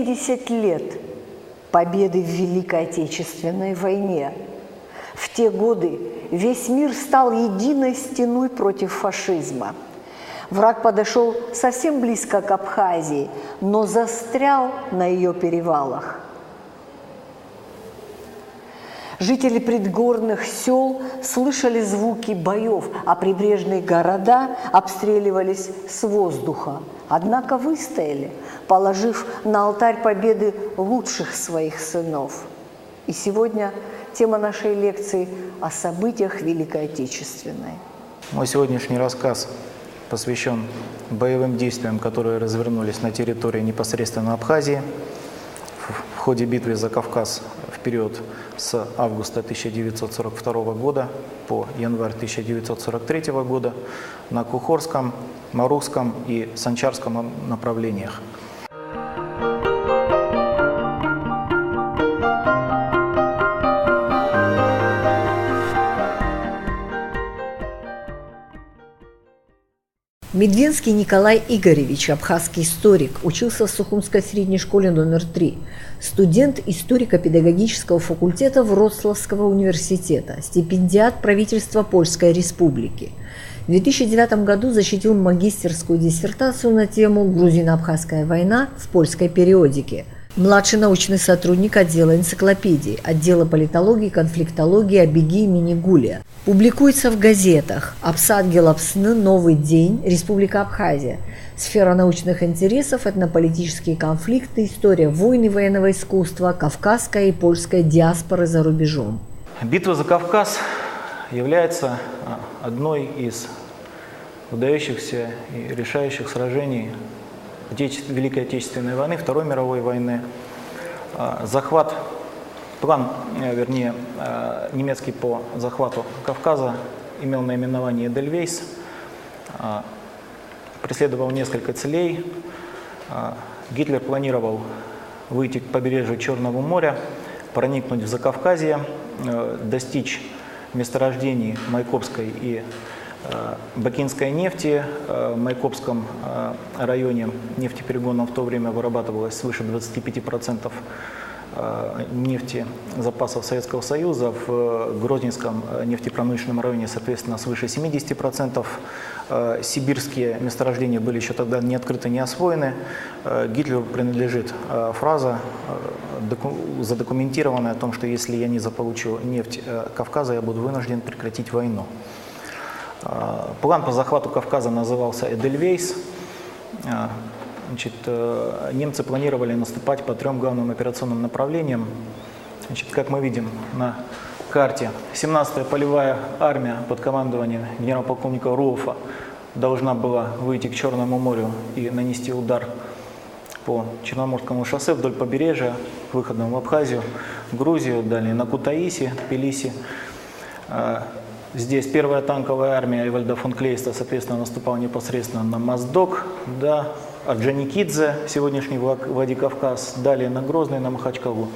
70 лет победы в Великой Отечественной войне. В те годы весь мир стал единой стеной против фашизма. Враг подошел совсем близко к Абхазии, но застрял на ее перевалах. Жители предгорных сел слышали звуки боев, а прибрежные города обстреливались с воздуха. Однако выстояли, положив на алтарь победы лучших своих сынов. И сегодня тема нашей лекции о событиях Великой Отечественной. Мой сегодняшний рассказ посвящен боевым действиям, которые развернулись на территории непосредственно Абхазии в ходе битвы за Кавказ в период с августа 1942 года по январь 1943 года на Кухорском, Марухском и Санчарском направлениях. Медвенский Николай Игоревич, абхазский историк, учился в Сухумской средней школе номер 3, студент историко-педагогического факультета Вроцлавского университета, стипендиат правительства Польской Республики. В 2009 году защитил магистерскую диссертацию на тему «Грузино-Абхазская война в польской периодике». Младший научный сотрудник отдела энциклопедии, отдела политологии и конфликтологии Абиги имени Гулия. Публикуется в газетах «Апсат Гелапсны», «Новый день», «Республика Абхазия», «Сфера научных интересов», «Этнополитические конфликты», «История войн и военного искусства», «Кавказская и польская диаспоры за рубежом». Битва за Кавказ является одной из выдающихся и решающих сражений Великой Отечественной войны, Второй мировой войны. План немецкий по захвату Кавказа имел наименование «Эдельвейс», преследовал несколько целей. Гитлер планировал выйти к побережью Черного моря, проникнуть в Закавказье, достичь месторождений Майкопской и бакинской нефти. В Майкопском районе нефтеперегоном в то время вырабатывалось свыше 25% нефти запасов Советского Союза, в Грозненском нефтепромышленном районе, соответственно, свыше 70%. Сибирские месторождения были еще тогда не открыты, не освоены. Гитлеру принадлежит фраза, задокументированная о том, что если я не заполучу нефть Кавказа, я буду вынужден прекратить войну. План по захвату Кавказа назывался «Эдельвейс». Немцы планировали наступать по 3 главным операционным направлениям. Как мы видим на карте, 17-я полевая армия под командованием генерал-полковника Руофа должна была выйти к Черному морю и нанести удар по Черноморскому шоссе вдоль побережья, к выходам в Абхазию, Грузию, далее на Кутаиси, Тбилиси. Здесь первая танковая армия Эвальда фон Клейста, соответственно, наступала непосредственно на Моздок, да, Орджоникидзе, сегодняшний Владикавказ, далее на Грозный, на Махачкалу.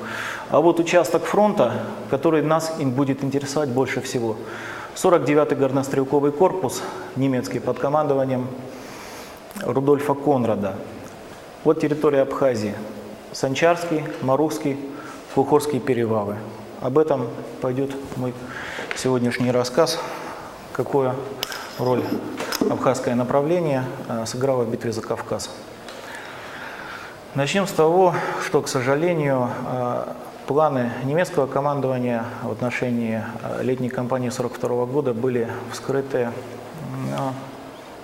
А вот участок фронта, который нас будет интересовать больше всего. 49-й горнострелковый корпус, немецкий, под командованием Рудольфа Конрада. Вот территория Абхазии. Санчарский, Марухский, Кухорские перевалы. Об этом пойдет мой сегодняшний рассказ, какую роль абхазское направление сыграло в битве за Кавказ. Начнем с того, что, к сожалению, планы немецкого командования в отношении летней кампании 1942 года были вскрыты,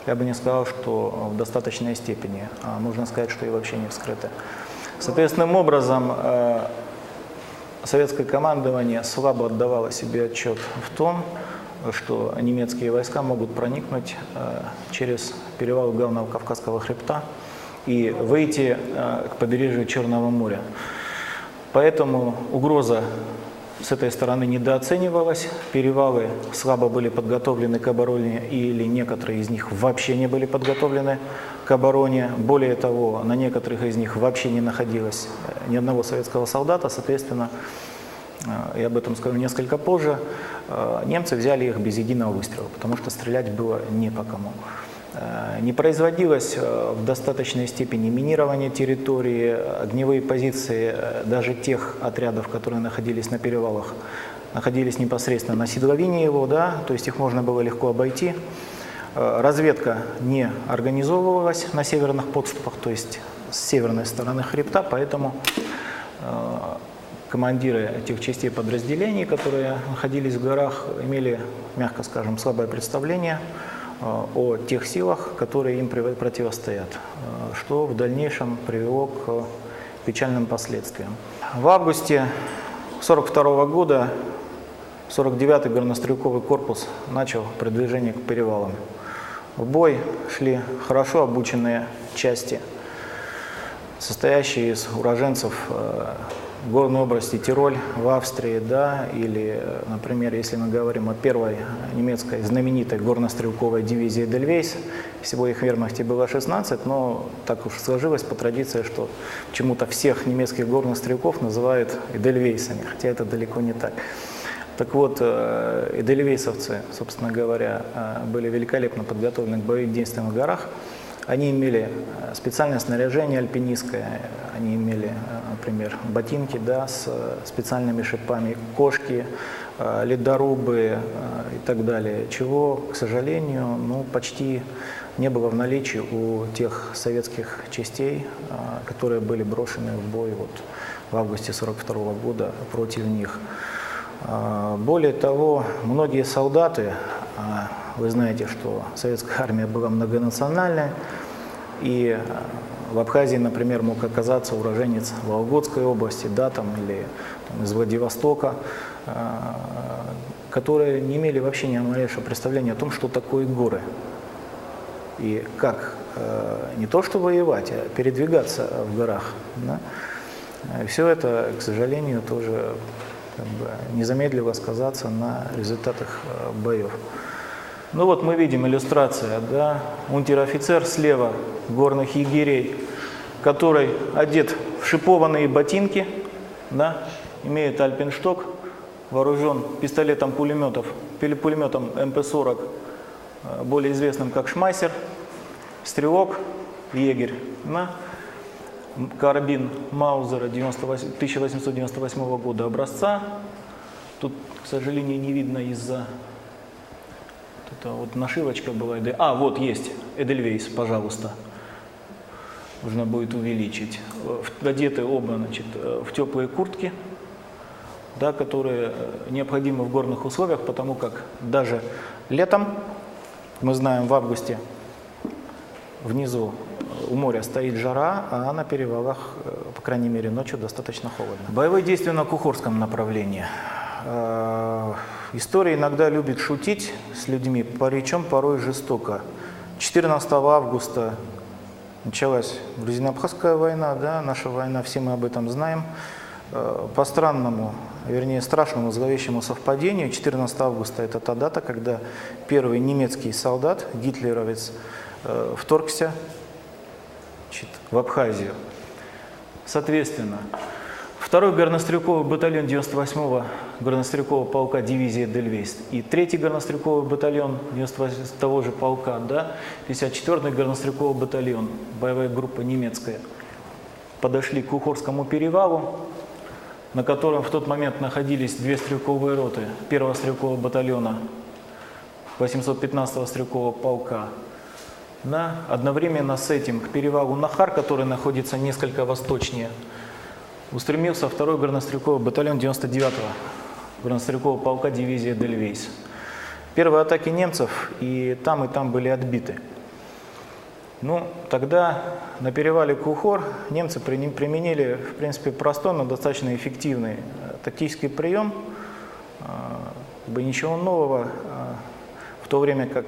я бы не сказал, что в достаточной степени, а можно сказать, что и вообще не вскрыты. Соответственным образом, советское командование слабо отдавало себе отчет в том, что немецкие войска могут проникнуть через перевал Главного Кавказского хребта и выйти к побережью Черного моря. Поэтому угроза с этой стороны недооценивалась, перевалы слабо были подготовлены к обороне, или некоторые из них вообще не были подготовлены к обороне. Более того, на некоторых из них вообще не находилось ни одного советского солдата, соответственно, я об этом скажу несколько позже, немцы взяли их без единого выстрела, потому что стрелять было не по кому. Не производилось в достаточной степени минирование территории, огневые позиции даже тех отрядов, которые находились на перевалах, находились непосредственно на седловине его, да, то есть их можно было легко обойти. Разведка не организовывалась на северных подступах, то есть с северной стороны хребта, поэтому командиры этих частей подразделений, которые находились в горах, имели, мягко скажем, слабое представление о тех силах, которые им противостоят, что в дальнейшем привело к печальным последствиям. В августе 1942 года 49-й горнострелковый корпус начал продвижение к перевалам. В бой шли хорошо обученные части, состоящие из уроженцев горной области Тироль в Австрии, да, или, например, если мы говорим о первой немецкой знаменитой горнострелковой дивизии Эдельвейс, всего их в вермахте было 16, но так уж сложилось по традиции, что почему-то всех немецких горнострелков называют эдельвейсами, хотя это далеко не так. Так вот, эдельвейсовцы, собственно говоря, были великолепно подготовлены к боевым действиям в горах. Они имели специальное снаряжение альпинистское, они имели, например, ботинки, да, с специальными шипами, кошки, ледорубы и так далее, чего, к сожалению, ну, почти не было в наличии у тех советских частей, которые были брошены в бой вот в августе 1942 года против них. Более того, многие солдаты, вы знаете, что советская армия была многонациональная, и в Абхазии, например, мог оказаться уроженец Вологодской области, да, там, или там, из Владивостока, которые не имели вообще ни малейшего представления о том, что такое горы. И как не то что воевать, а передвигаться в горах. Да? И все это, к сожалению, тоже как бы не замедлило сказаться на результатах боев. Ну вот мы видим иллюстрация, да, унтер-офицер слева горных егерей, который одет в шипованные ботинки, да, имеет альпиншток, вооружен пистолетом-пулеметом МП-40, более известным как Шмайсер, стрелок, егерь, да, карабин Маузера 1898 года образца. Тут, к сожалению, не видно из-за... Это вот нашивочка была. Вот есть Эдельвейс, пожалуйста. Нужно будет увеличить. Одеты оба, значит, в теплые куртки, да, которые необходимы в горных условиях, потому как даже летом, мы знаем, в августе внизу у моря стоит жара, а на перевалах, по крайней мере, ночью достаточно холодно. Боевые действия на Кухорском направлении. История иногда любит шутить с людьми, причем порой жестоко. 14 августа началась Грузино-Абхазская война, да, наша война, все мы об этом знаем. По странному, вернее страшному, зловещему совпадению, 14 августа – это та дата, когда первый немецкий солдат, гитлеровец, вторгся, значит, в Абхазию. Соответственно, 2-й горнострелковый батальон 98-го горнострелкового полка дивизии Эдельвейс и 3-й горнострелковый батальон 98-го же полка, да, 54-й горнострелковый батальон, боевая группа немецкая, подошли к Кухорскому перевалу, на котором в тот момент находились 2 стрелковые роты 1-го стрелкового батальона 815-го стрелкового полка. Да, одновременно с этим к перевалу Нахар, который находится несколько восточнее, устремился 2-й горнострелковый батальон 99-го горнострелкового полка дивизии Эдельвейс. Первые атаки немцев и там были отбиты. Ну, тогда на перевале Кухор немцы применили, в принципе, простой, но достаточно эффективный тактический прием. Ничего нового, в то время как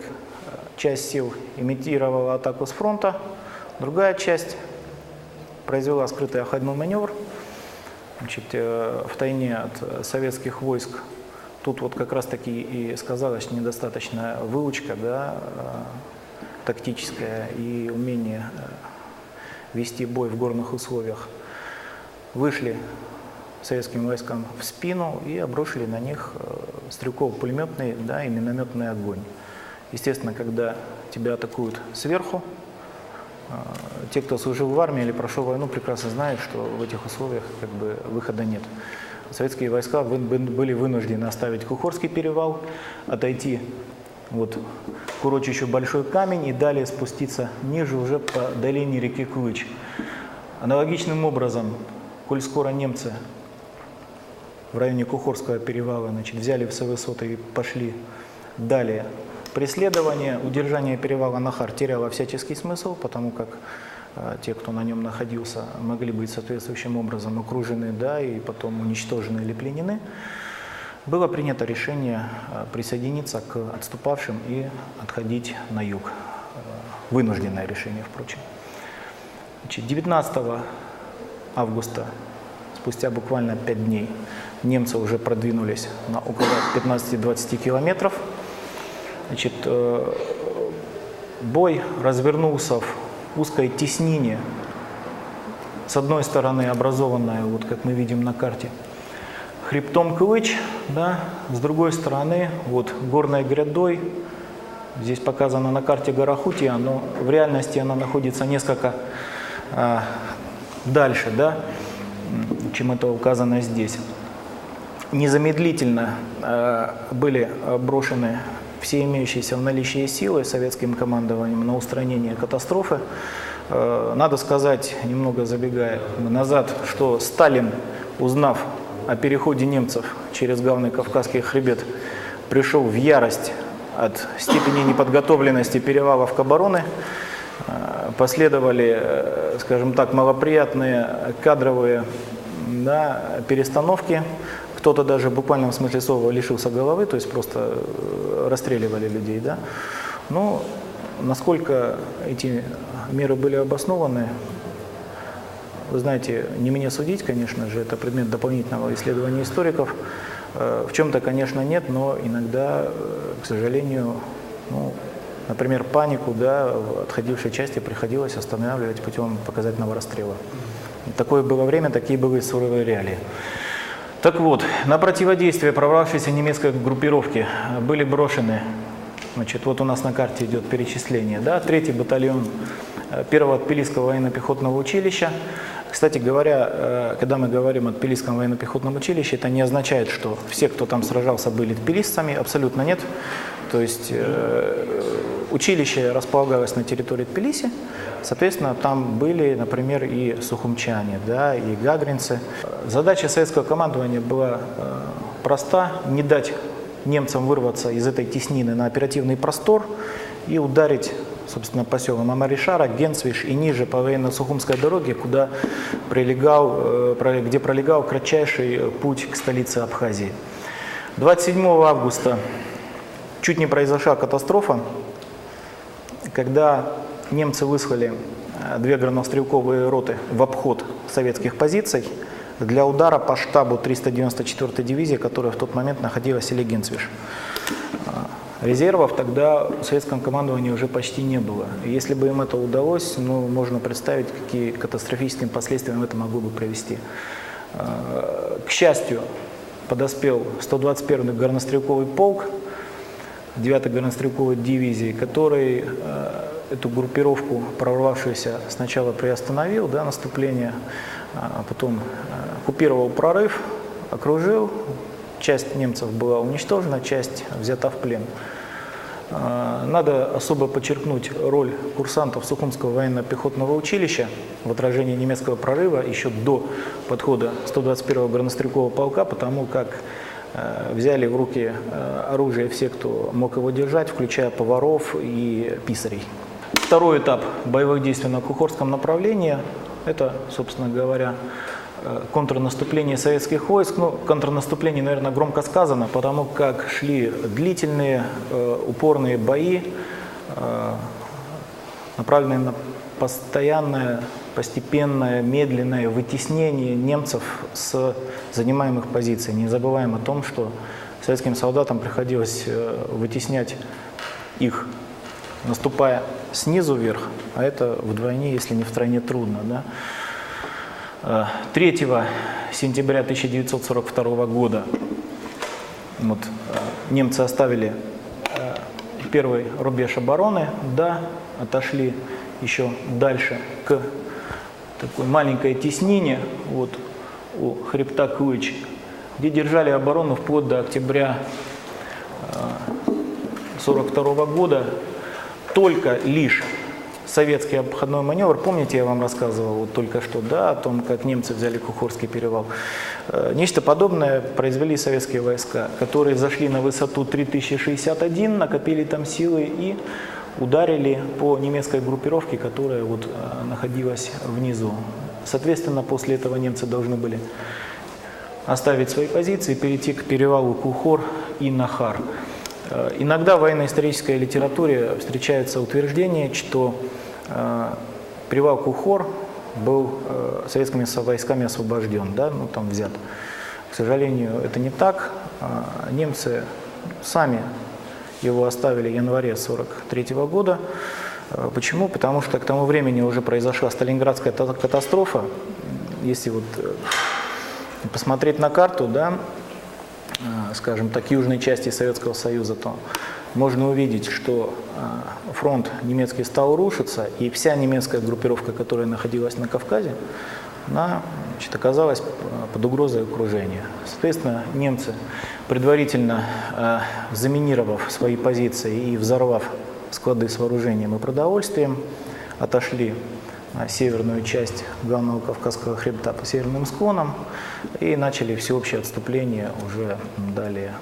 часть сил имитировала атаку с фронта, другая часть произвела скрытый обходной маневр. Значит, втайне от советских войск. Тут вот как раз таки и сказалась недостаточная выучка, да, тактическая и умение вести бой в горных условиях. Вышли советским войскам в спину и обрушили на них стрелково-пулеметный, да, и минометный огонь. Естественно, когда тебя атакуют сверху, те, кто служил в армии или прошел войну, прекрасно знают, что в этих условиях как бы выхода нет. Советские войска были вынуждены оставить Кухорский перевал, отойти вот к урочищу Большой Камень и далее спуститься ниже уже по долине реки Клыч. Аналогичным образом, коль скоро немцы в районе Кухорского перевала взяли все высоты и пошли далее, преследование, удержание перевала Нахар теряло всяческий смысл, потому как те, кто на нем находился, могли быть соответствующим образом окружены, да, и потом уничтожены или пленены. Было принято решение присоединиться к отступавшим и отходить на юг. Вынужденное решение, впрочем. 19 августа, спустя буквально 5 дней, немцы уже продвинулись на около 15-20 километров. Бой развернулся в узкой теснине, с одной стороны образованная, вот как мы видим на карте, хребтом Клыч, да, с другой стороны вот горной грядой. Здесь показана на карте гора Хутия, но в реальности она находится несколько дальше, да, чем это указано здесь. Незамедлительно были брошены все имеющиеся в наличии силы советским командованием на устранение катастрофы. Надо сказать, немного забегая назад, что Сталин, узнав о переходе немцев через главный Кавказский хребет, пришел в ярость от степени неподготовленности перевалов обороны. Последовали, скажем так, малоприятные кадровые, да, перестановки. Кто-то даже в буквальном смысле слова лишился головы, то есть просто расстреливали людей. Да? Но насколько эти меры были обоснованы, вы знаете, не мне судить, конечно же, это предмет дополнительного исследования историков. В чем-то, конечно, нет, но иногда, к сожалению, например, панику, да, в отходившей части приходилось останавливать путем показательного расстрела. Такое было время, такие были суровые реалии. Так вот, на противодействие прорвавшейся немецкой группировки были брошены, вот у нас на карте идет перечисление, да, 3-й батальон 1-го Тбилисского военно-пехотного училища. Кстати говоря, когда мы говорим о Тбилисском военно-пехотном училище, это не означает, что все, кто там сражался, были тбилисцами, абсолютно нет. То есть училище располагалось на территории Тбилиси, соответственно, там были, например, и сухумчане, да, и гагринцы. Задача советского командования была проста: не дать немцам вырваться из этой теснины на оперативный простор и ударить, собственно, по селам Амаришара, Генцвиш и ниже по военно-сухумской дороге, где пролегал кратчайший путь к столице Абхазии. 27 августа чуть не произошла катастрофа, когда немцы выслали 2 горнострелковые роты в обход советских позиций для удара по штабу 394-й дивизии, которая в тот момент находилась в селе Генцвиш. Резервов тогда в советском командовании уже почти не было. И если бы им это удалось, можно представить, какие катастрофическим последствиям это могло бы привести. К счастью, подоспел 121-й горнострелковый полк 9-й горнострелковой дивизии, который эту группировку, прорвавшуюся, сначала приостановил, да, наступление, а потом оккупировал прорыв, окружил. Часть немцев была уничтожена, часть взята в плен. Надо особо подчеркнуть роль курсантов Сухумского военно-пехотного училища в отражении немецкого прорыва еще до подхода 121-го горнострелкового полка, потому как взяли в руки оружие все, кто мог его держать, включая поваров и писарей. Второй этап боевых действий на Кухорском направлении – это, собственно говоря, контрнаступление советских войск. Контрнаступление, наверное, громко сказано, потому как шли длительные, упорные бои, направленные на постоянное, постепенное, медленное вытеснение немцев с занимаемых позиций. Не забываем о том, что советским солдатам приходилось вытеснять их, наступая снизу вверх, а это вдвойне, если не втройне, трудно. Да? 3 сентября 1942 года немцы оставили первый рубеж обороны, да, отошли еще дальше к такой маленькой теснине вот, у хребта Кылыч, где держали оборону вплоть до октября 1942 года. Только лишь советский обходной маневр, помните, я вам рассказывал вот только что, да, о том, как немцы взяли Кухорский перевал. Нечто подобное произвели советские войска, которые зашли на высоту 3061, накопили там силы и ударили по немецкой группировке, которая вот находилась внизу. Соответственно, после этого немцы должны были оставить свои позиции, перейти к перевалу Кухор и Нахар. Иногда в военно-исторической литературе встречается утверждение, что перевал Кухор был советскими войсками освобожден, да, ну там взят. К сожалению, это не так. Немцы сами его оставили в январе 1943 года. Почему? Потому что к тому времени уже произошла Сталинградская катастрофа. Если вот посмотреть на карту, да, скажем так, южной части Советского Союза, то можно увидеть, что фронт немецкий стал рушиться, и вся немецкая группировка, которая находилась на Кавказе, она, значит, оказалась под угрозой окружения. Соответственно, немцы, предварительно заминировав свои позиции и взорвав склады с вооружением и продовольствием, отошли на северную часть главного Кавказского хребта по северным склонам и начали всеобщее отступление уже далее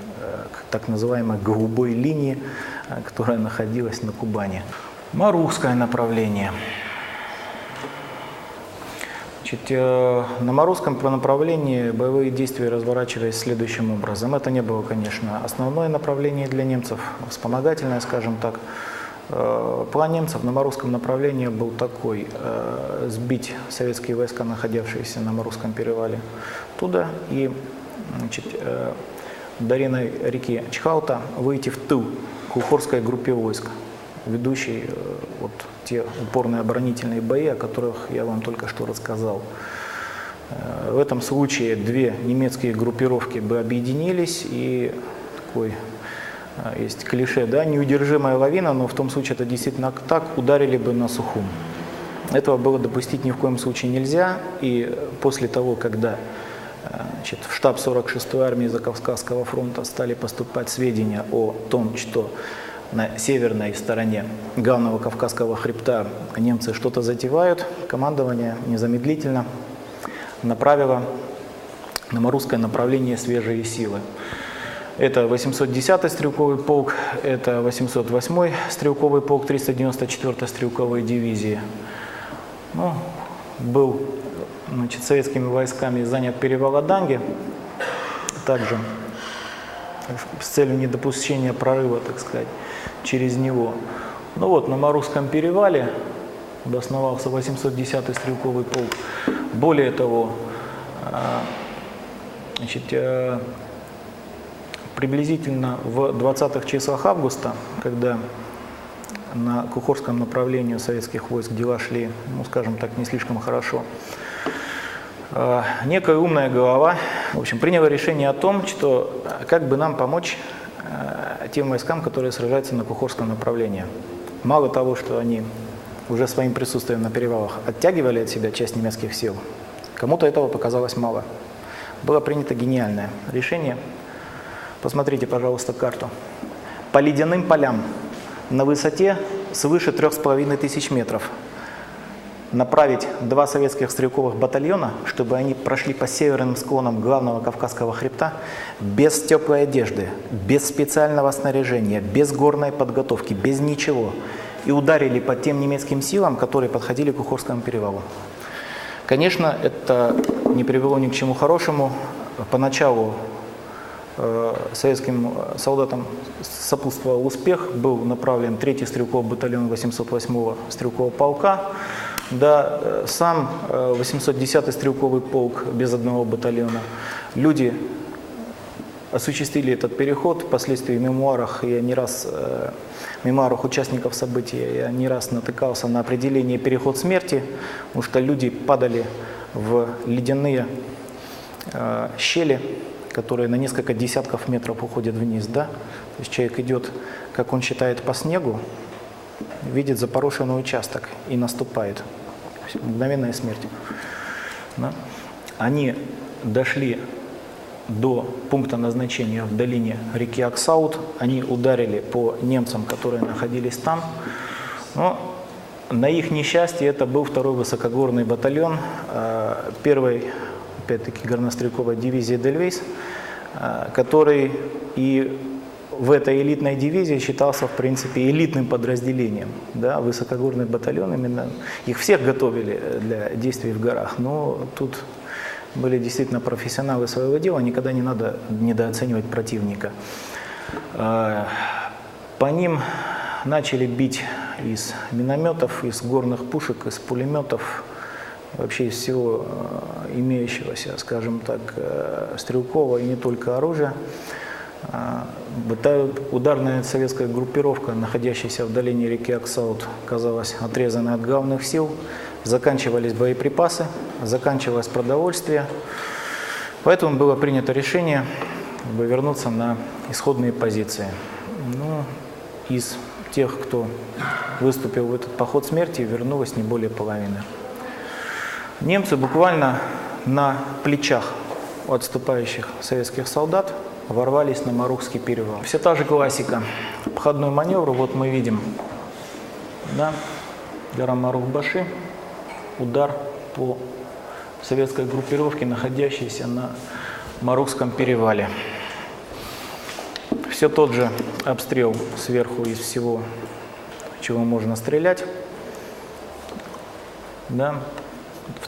к так называемой голубой линии, которая находилась на Кубани. Марухское направление. Значит, на Марухском направлении боевые действия разворачивались следующим образом. Это не было, конечно, основное направление для немцев, вспомогательное, скажем так. План немцев на Марухском направлении был такой: сбить советские войска, находившиеся на Марухском перевале, туда и, значит, до реки Чхалта выйти в тыл Кухорской группе войск, ведущей вот те упорные оборонительные бои, о которых я вам только что рассказал. В этом случае две немецкие группировки бы объединились, и такой есть клише, да, неудержимая лавина, но в том случае это действительно так, ударили бы на Сухум. Этого было допустить ни в коем случае нельзя, и после того, когда, значит, в штаб 46-й армии Закавказского фронта стали поступать сведения о том, что на северной стороне главного Кавказского хребта немцы что-то затевают, командование незамедлительно направило на Марухское направление свежие силы. Это 810-й стрелковый полк, это 808-й стрелковый полк 394-й стрелковой дивизии. Ну, был, значит, советскими войсками занят перевал Аданги, также с целью недопущения прорыва, так сказать, через него. Ну вот, на Марухском перевале обосновался 810-й стрелковый полк. Более того, значит, приблизительно в 20-х числах августа, когда на Кухорском направлении у советских войск дела шли, ну, скажем так, не слишком хорошо, некая умная голова, в общем, приняла решение о том, что как бы нам помочь тем войскам, которые сражаются на Кухорском направлении. Мало того, что они уже своим присутствием на перевалах оттягивали от себя часть немецких сил, кому-то этого показалось мало. Было принято гениальное решение. Посмотрите, пожалуйста, карту. По ледяным полям на высоте свыше 3500 метров направить два советских стрелковых батальона, чтобы они прошли по северным склонам главного Кавказского хребта без теплой одежды, без специального снаряжения, без горной подготовки, без ничего, и ударили по тем немецким силам, которые подходили к Кухорскому перевалу. Конечно, это не привело ни к чему хорошему. Поначалу советским солдатам сопутствовал успех, был направлен 3-й стрелковый батальон 808-го стрелкового полка, да, сам 810-й стрелковый полк без одного батальона. Люди осуществили этот переход. Впоследствии в мемуарах участников событий я не раз натыкался на определение «переход смерти», потому что люди падали в ледяные щели, которые на несколько десятков метров уходят вниз, да? То есть человек идет, как он считает, по снегу, видит запорошенный участок и наступает. Мгновенная смерть. Да? Они дошли до пункта назначения в долине реки Аксаут. Они ударили по немцам, которые находились там. Но на их несчастье это был 2-й высокогорный батальон 1-й, опять-таки, горнострелковой дивизии «Эдельвейс», который и в этой элитной дивизии считался, в принципе, элитным подразделением. Да, высокогорный батальон, именно их всех готовили для действий в горах, но тут были действительно профессионалы своего дела, никогда не надо недооценивать противника. По ним начали бить из минометов, из горных пушек, из пулеметов, вообще из всего имеющегося, скажем так, стрелкового и не только оружия. Ударная советская группировка, находящаяся в долине реки Аксаут, оказалась отрезанной от главных сил. Заканчивались боеприпасы, заканчивалось продовольствие. Поэтому было принято решение вернуться на исходные позиции. Ну, из тех, кто выступил в этот поход смерти, вернулось не более половины. Немцы буквально на плечах у отступающих советских солдат ворвались на Марухский перевал. Все та же классика. Обходной маневр, вот мы видим, да, гора Марух-Баши, удар по советской группировке, находящейся на Марухском перевале. Все тот же обстрел сверху из всего, чего можно стрелять. Да.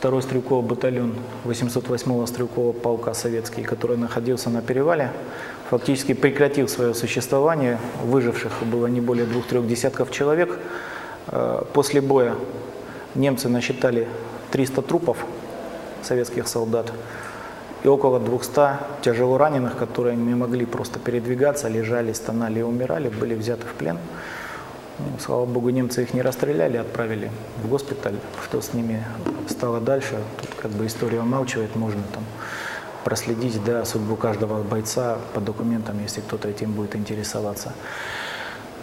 2-й стрелковый батальон 808-го стрелкового полка советский, который находился на перевале, фактически прекратил свое существование. Выживших было не более 2-3 десятков человек. После боя немцы насчитали 300 трупов советских солдат и около 200 тяжело раненых, которые не могли просто передвигаться, лежали, стонали и умирали, были взяты в плен. Слава богу, немцы их не расстреляли, отправили в госпиталь. Что с ними стало дальше, тут как бы история умалчивает, можно там проследить, да, судьбу каждого бойца по документам, если кто-то этим будет интересоваться.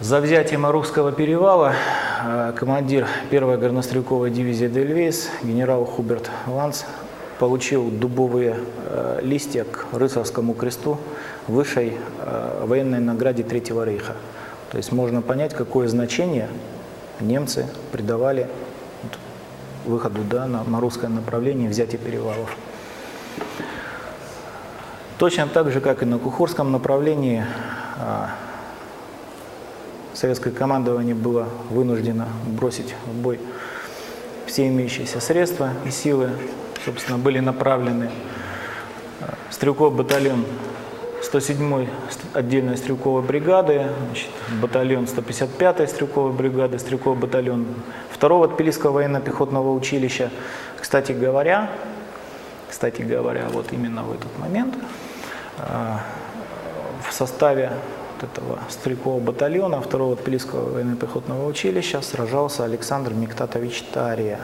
За взятие Марухского перевала командир 1-й горнострелковой дивизии «Эдельвейс» генерал Хуберт Ланц получил дубовые листья к рыцарскому кресту, высшей военной награде Третьего рейха. То есть можно понять, какое значение немцы придавали выходу, да, на Марухское направление, взятие перевалов. Точно так же, как и на Кухорском направлении, советское командование было вынуждено бросить в бой все имеющиеся средства и силы. Собственно, были направлены стрелковый батальон 107-й отдельной стрелковой бригады, значит, батальон 155-й стрелковой бригады, стрелковый батальон 2-го Тбилисского военно-пехотного училища. Кстати говоря, вот именно в этот момент в составе вот этого стрелкового батальона 2-го Тбилисского военно-пехотного училища сражался Александр Миктатович Тария.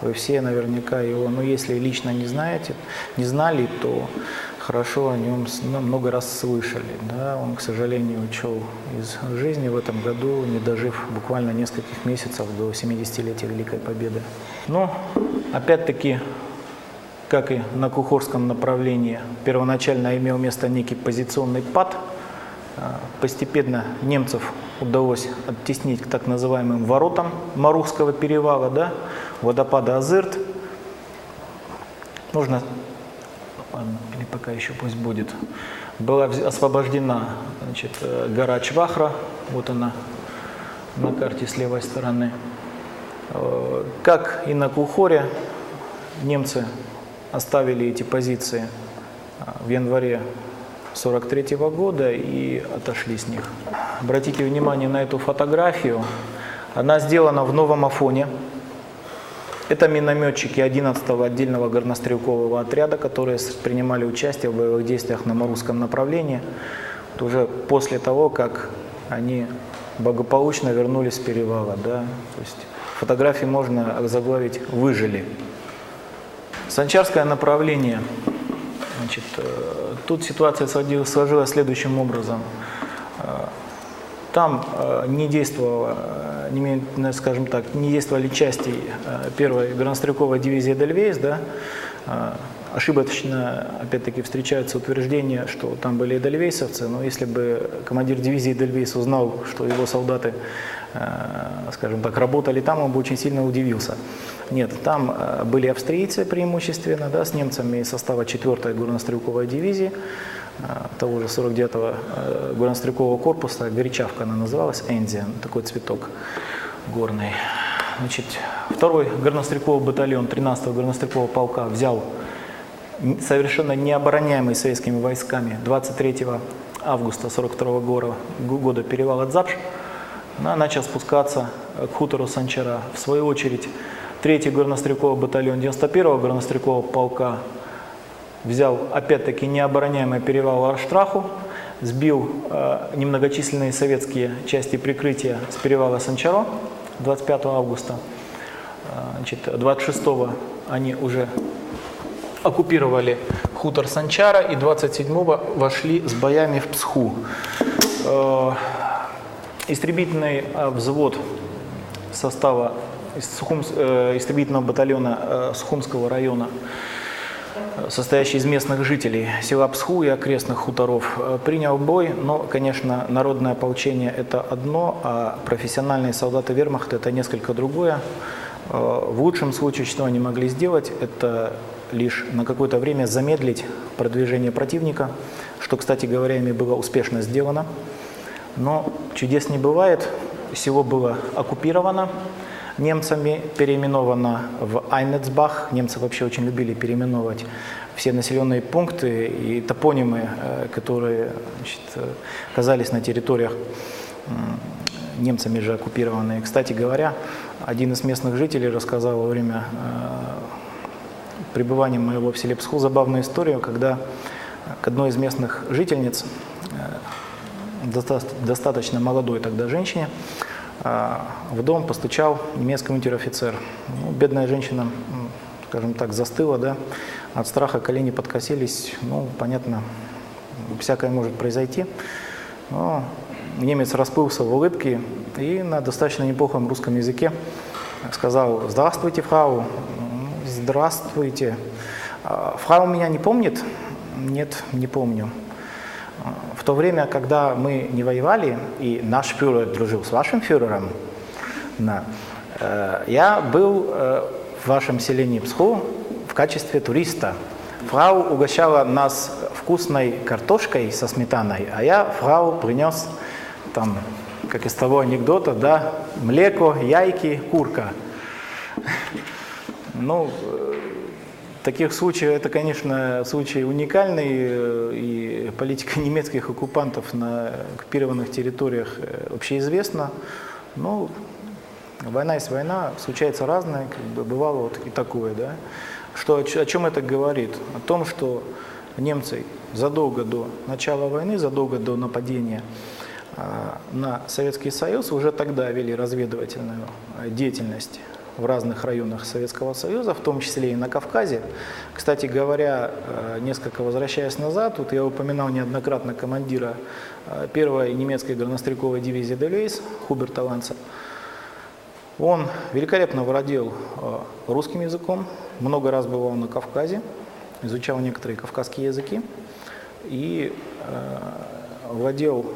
Вы все наверняка его, ну если лично не знали, то хорошо о нем много раз слышали. Да? Он, к сожалению, ушел из жизни в этом году, не дожив буквально нескольких месяцев до 70-летия Великой Победы. Но, опять-таки, как и на Кухорском направлении, первоначально имел место некий позиционный пад. Постепенно немцев удалось оттеснить к так называемым воротам Марухского перевала, да, водопада Азырт. Нужно, ладно, или пока еще пусть будет, была освобождена, значит, гора Чвахра, вот она на карте с левой стороны. Как и на Кухоре, немцы оставили эти позиции в январе 1943 года и отошли с них. Обратите внимание на эту фотографию. Она сделана в новом Афоне. Это минометчики 11-го отдельного горнострелкового отряда, которые принимали участие в боевых действиях на Марухском направлении. Это уже после того, как они благополучно вернулись с перевала. Да? То есть фотографии можно заглавить «Выжили». Санчарское направление Значит, тут ситуация сложилась следующим образом. Там не действовало, скажем так, не действовали части первой горнострелковой дивизии Эдельвейс, да. Ошибочно, опять-таки, встречаются утверждения, что там были эдельвейсовцы, но если бы командир дивизии Эдельвейс узнал, что его солдаты, скажем так, работали там, он бы очень сильно удивился. Нет, там были австрийцы преимущественно, да, с немцами из состава 4-й горнострелковой дивизии, того же 49-го горнострелкового корпуса, горячавка она называлась, Энзиан, такой цветок горный. Значит, 2-й горнострелковый батальон 13-го горнострелкового полка взял совершенно необороняемый советскими войсками 23 августа 1942 года перевал Адзапш, начал спускаться к хутору Санчара. В свою очередь, 3-й горнострелковый батальон 91-го горнострелкового полка взял опять-таки необороняемый перевал Арштраху, сбил немногочисленные советские части прикрытия с перевала Санчаро 25 августа. Значит, 26-го они уже оккупировали хутор Санчара и 27-го вошли с боями в Псху. Истребительный взвод состава истребительного батальона Сухумского района, состоящий из местных жителей села Псху и окрестных хуторов, принял бой, но, конечно, народное ополчение – это одно, а профессиональные солдаты вермахта – это несколько другое. В лучшем случае, что они могли сделать, это лишь на какое-то время замедлить продвижение противника, что, кстати говоря, ими было успешно сделано. Но чудес не бывает. Село было оккупировано немцами, переименовано в Айнецбах. Немцы вообще очень любили переименовывать все населенные пункты и топонимы, которые, значит, оказались на территориях немцами же оккупированные. Кстати говоря, один из местных жителей рассказал во время пребывания моего в селе Псху забавную историю, когда к одной из местных жительниц, достаточно молодой тогда женщине, в дом постучал немецкий унтер-офицер. Ну, бедная женщина, скажем так, застыла, да, от страха колени подкосились, ну, понятно, всякое может произойти. Но немец расплылся в улыбке и на достаточно неплохом русском языке сказал: «Здравствуйте, фрау». «Здравствуйте. Фрау меня не помнит?» «Нет, не помню. В то время, когда мы не воевали, и наш фюрер дружил с вашим фюрером, я был в вашем селении Псху в качестве туриста. Фрау угощала нас вкусной картошкой со сметаной, а я фрау принес, там, как из того анекдота, да, млеко, яйки, курка». Ну, таких случаев, это, конечно, случай уникальный, и политика немецких оккупантов на оккупированных территориях общеизвестна. Но война есть война, случается разное, как бы бывало вот и такое, да. О чем это говорит? О том, что немцы задолго до начала войны, задолго до нападения на Советский Союз уже тогда вели разведывательную деятельность в разных районах Советского Союза, в том числе и на Кавказе. Кстати говоря, несколько возвращаясь назад, вот я упоминал неоднократно командира 1-й немецкой горнострелковой дивизии Эдельвейс Хуберта Ланца. Он великолепно владел русским языком, много раз бывал на Кавказе, изучал некоторые кавказские языки и владел,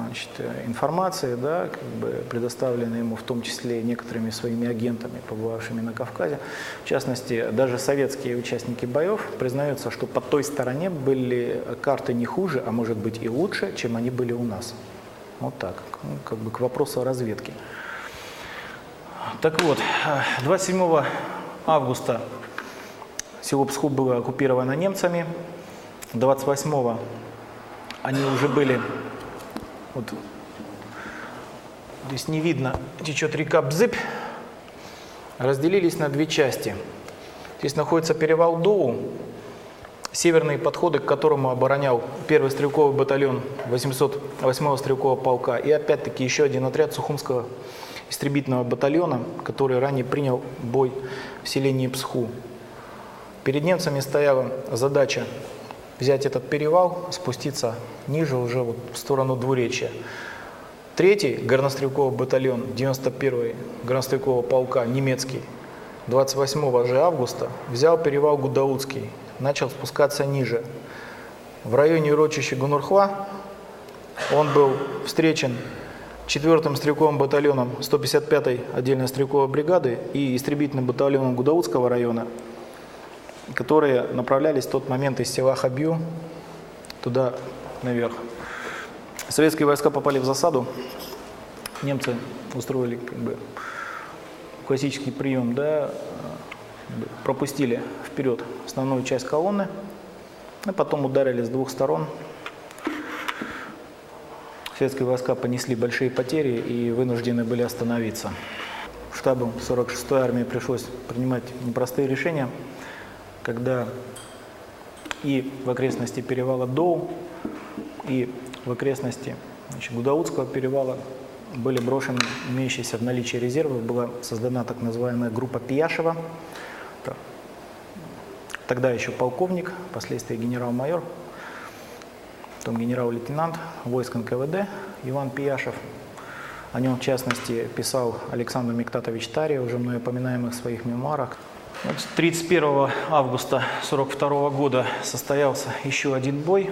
значит, информацией, да, как бы предоставленной ему в том числе некоторыми своими агентами, побывавшими на Кавказе. В частности, даже советские участники боев признаются, что по той стороне были карты не хуже, а может быть и лучше, чем они были у нас. Вот так, ну, как бы к вопросу о разведке. Так вот, 27 августа село Псху было оккупировано немцами, 28-го они уже были, вот здесь не видно, течет река Бзыбь, разделились на две части. Здесь находится перевал Доу, северные подходы, к которому оборонял 1-й стрелковый батальон 808-го стрелкового полка и опять-таки еще один отряд Сухумского истребительного батальона, который ранее принял бой в селении Псху. Перед немцами стояла задача взять этот перевал, спуститься ниже уже вот в сторону Двуречья. 3-й горнострелковый батальон 91-й горнострелкового полка немецкий 28 же августа взял перевал Гудаутский, начал спускаться ниже. В районе урочища Гунурхва он был встречен 4-м стрелковым батальоном 155-й отдельной стрелковой бригады и истребительным батальоном Гудаутского района, которые направлялись в тот момент из села Хабью туда наверх. Советские войска попали в засаду, немцы устроили классический прием, да, пропустили вперед основную часть колонны, а потом ударили с двух сторон. Советские войска понесли большие потери и вынуждены были остановиться. Штабу 46-й армии пришлось принимать непростые решения, когда и в окрестности перевала Доу, и в окрестности Гудаутского перевала были брошены имеющиеся в наличии резервы. Была создана так называемая группа Пияшева. Тогда еще полковник, впоследствии генерал-майор, потом генерал-лейтенант войск НКВД Иван Пияшев. О нем, в частности, писал Александр Миктатович Тария, уже мной упоминаемых в своих мемуарах. 31 августа 1942 года состоялся еще один бой.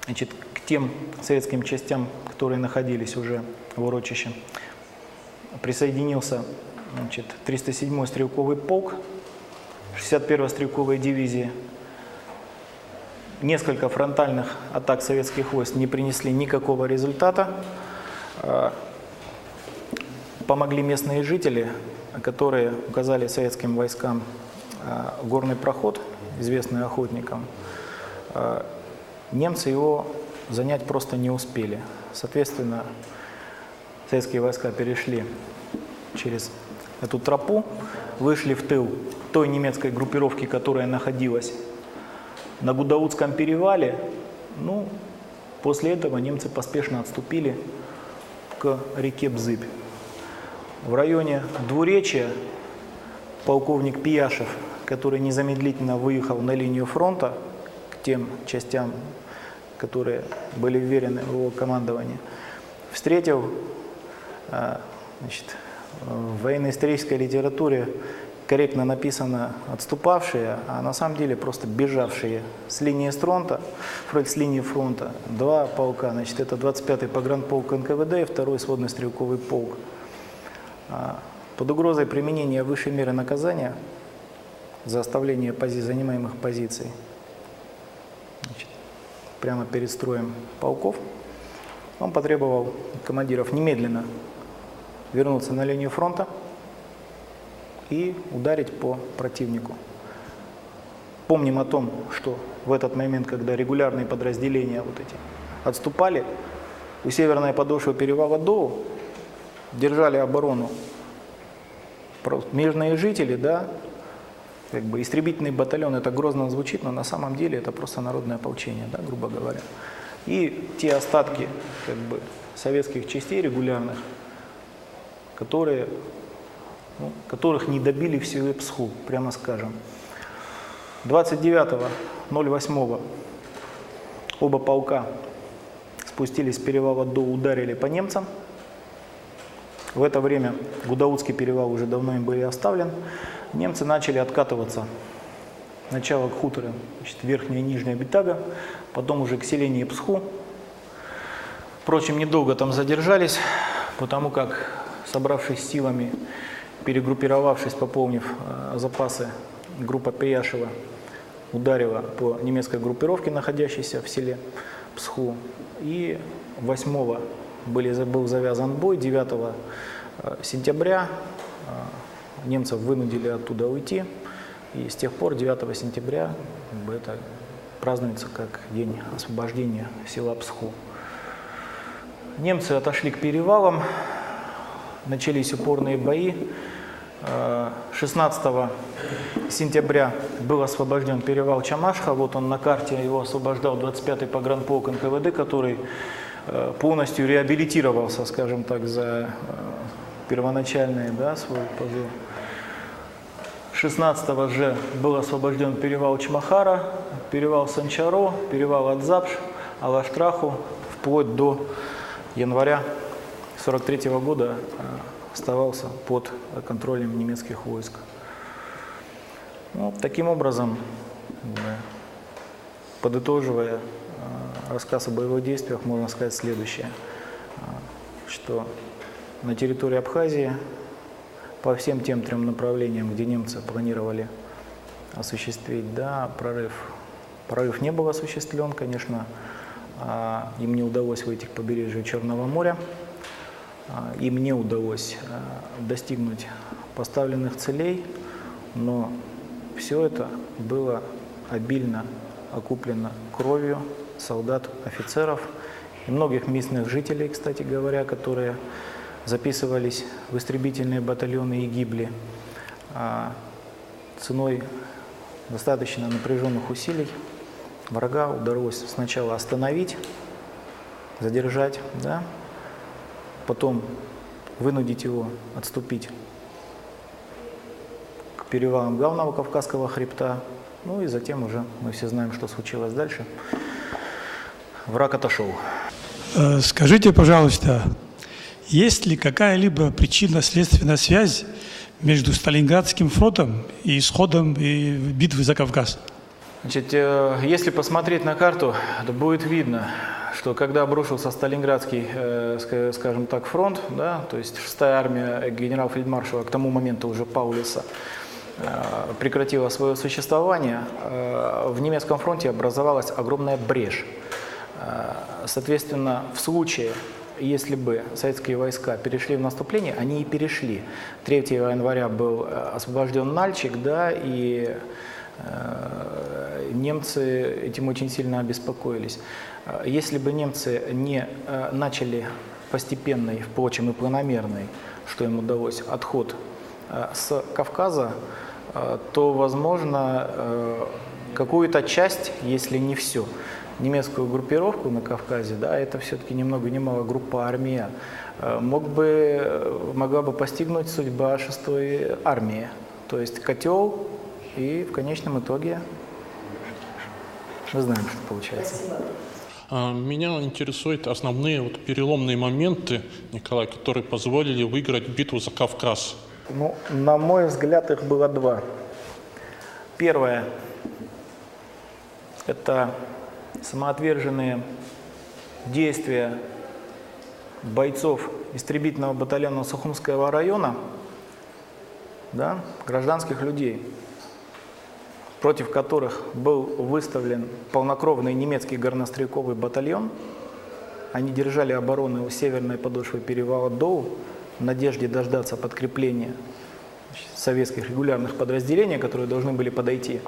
Значит, к тем советским частям, которые находились уже в урочище, присоединился 307-й стрелковый полк 61-й стрелковой дивизии. Несколько фронтальных атак советских войск не принесли никакого результата. Помогли местные жители, которые указали советским войскам горный проход, известный охотникам. Немцы его занять просто не успели. Соответственно, советские войска перешли через эту тропу, вышли в тыл той немецкой группировки, которая находилась на Гудаутском перевале. Ну, после этого немцы поспешно отступили к реке Бзыбь. В районе Двуречья полковник Пияшев, который незамедлительно выехал на линию фронта к тем частям, которые были вверены в его командование, встретил, в военно-исторической литературе корректно написано «отступавшие», а на самом деле просто бежавшие с линии фронта, два полка. Значит, это 25-й погранполк НКВД и 2-й сводный стрелковый полк. Под угрозой применения высшей меры наказания за оставление занимаемых позиций, значит, прямо перед строем полков, он потребовал командиров немедленно вернуться на линию фронта и ударить по противнику. Помним о том, что в этот момент, когда регулярные подразделения отступали, у северной подошвы перевала Доу держали оборону мирные жители, да, истребительный батальон, это грозно звучит, но на самом деле это просто народное ополчение, да, грубо говоря. И те остатки советских частей регулярных, которых не добили в селе Псху, прямо скажем. 29.08 оба полка спустились с перевала Доу, ударили по немцам. В это время Гудаутский перевал уже давно им был оставлен. Немцы начали откатываться. Сначала к хуторам, верхняя и нижняя Битага, потом уже к селению Псху. Впрочем, недолго там задержались, потому как, собравшись силами, перегруппировавшись, пополнив запасы, группа Пияшева ударила по немецкой группировке, находящейся в селе Псху. И 8-го был завязан бой, 9 сентября немцев вынудили оттуда уйти. И с тех пор 9 сентября это празднуется как день освобождения села Псху. Немцы отошли к перевалам, начались упорные бои. 16 сентября был освобожден перевал Чамашха. Вот он на карте, его освобождал 25-й погранполк НКВД, который полностью реабилитировался, скажем так, за первоначальный, да, свой позыв. 16-го же был освобожден перевал Чмахара, перевал Санчаро, перевал Адзапш, Алаштраху, вплоть до января 1943 года оставался под контролем немецких войск. Ну, таким образом, подытоживая рассказ о боевых действиях, можно сказать следующее, что на территории Абхазии по всем тем трем направлениям, где немцы планировали осуществить прорыв не был осуществлен, конечно, им не удалось выйти к побережью Черного моря, им не удалось достигнуть поставленных целей, но все это было обильно окуплено кровью солдат, офицеров и многих местных жителей, кстати говоря, которые записывались в истребительные батальоны и гибли. Ценой достаточно напряженных усилий врага удалось сначала остановить, задержать, потом вынудить его отступить к перевалам главного Кавказского хребта, ну и затем уже мы все знаем, что случилось дальше. Враг отошел. Скажите, пожалуйста, есть ли какая-либо причинно-следственная связь между Сталинградским фронтом и исходом битвы за Кавказ? Значит, если посмотреть на карту, то будет видно, что когда обрушился Сталинградский, скажем так, фронт, то есть 6-я армия генерал-фельдмаршала к тому моменту уже Паулюса прекратила свое существование, в немецком фронте образовалась огромная брешь. Соответственно, в случае, если бы советские войска перешли в наступление, они и перешли. 3 января был освобожден Нальчик, и немцы этим очень сильно обеспокоились. Если бы немцы не начали постепенный, впрочем, и планомерный, что им удалось, отход с Кавказа, то, возможно, какую-то часть, если не все, немецкую группировку на Кавказе, это все-таки ни много ни мало группа армия, могла бы постигнуть судьба 6-й армии, то есть котел, и в конечном итоге мы знаем, что получается. Меня интересуют основные переломные моменты, Николай, которые позволили выиграть битву за Кавказ. На мой взгляд, их было два. Первое – это самоотверженные действия бойцов истребительного батальона Сухумского района, гражданских людей, против которых был выставлен полнокровный немецкий горнострелковый батальон. Они держали оборону у северной подошвы перевала Доу в надежде дождаться подкрепления советских регулярных подразделений, которые должны были подойти.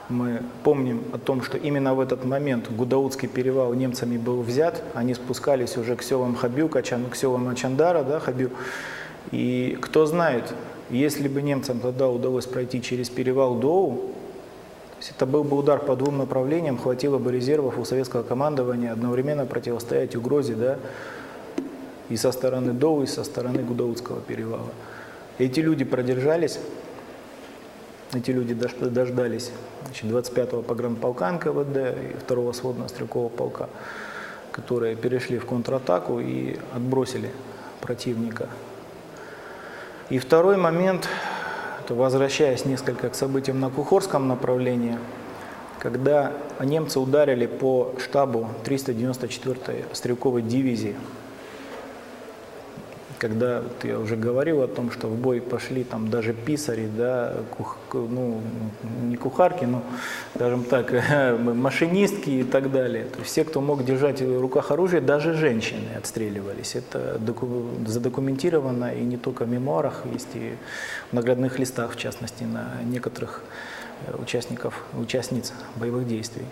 Мы помним о том, что именно в этот момент Гудаутский перевал немцами был взят, они спускались уже к селам Хабю, к селам Ачандара, Хабю. И кто знает, если бы немцам тогда удалось пройти через перевал Доу, то есть это был бы удар по двум направлениям, хватило бы резервов у советского командования одновременно противостоять угрозе, и со стороны Доу, и со стороны Гудаутского перевала. Эти люди продержались, эти люди дождались 25-го погранполка НКВД и 2-го сводного стрелкового полка, которые перешли в контратаку и отбросили противника. И второй момент, это возвращаясь несколько к событиям на Кухорском направлении, когда немцы ударили по штабу 394-й стрелковой дивизии, когда я уже говорил о том, что в бой пошли там даже писари, не кухарки, но, скажем так, машинистки и так далее. То есть все, кто мог держать в руках оружие, даже женщины отстреливались. Это задокументировано и не только в мемуарах, есть и в наградных листах, в частности, на некоторых участниц боевых действий.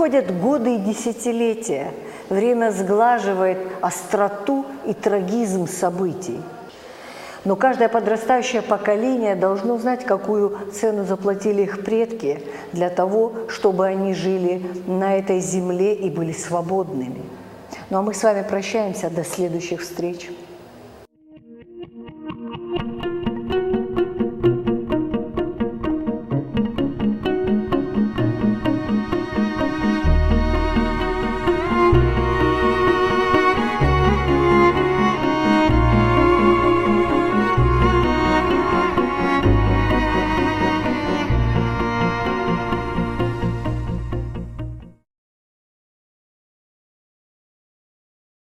Проходят годы и десятилетия. Время сглаживает остроту и трагизм событий. Но каждое подрастающее поколение должно знать, какую цену заплатили их предки для того, чтобы они жили на этой земле и были свободными. Ну а мы с вами прощаемся до следующих встреч.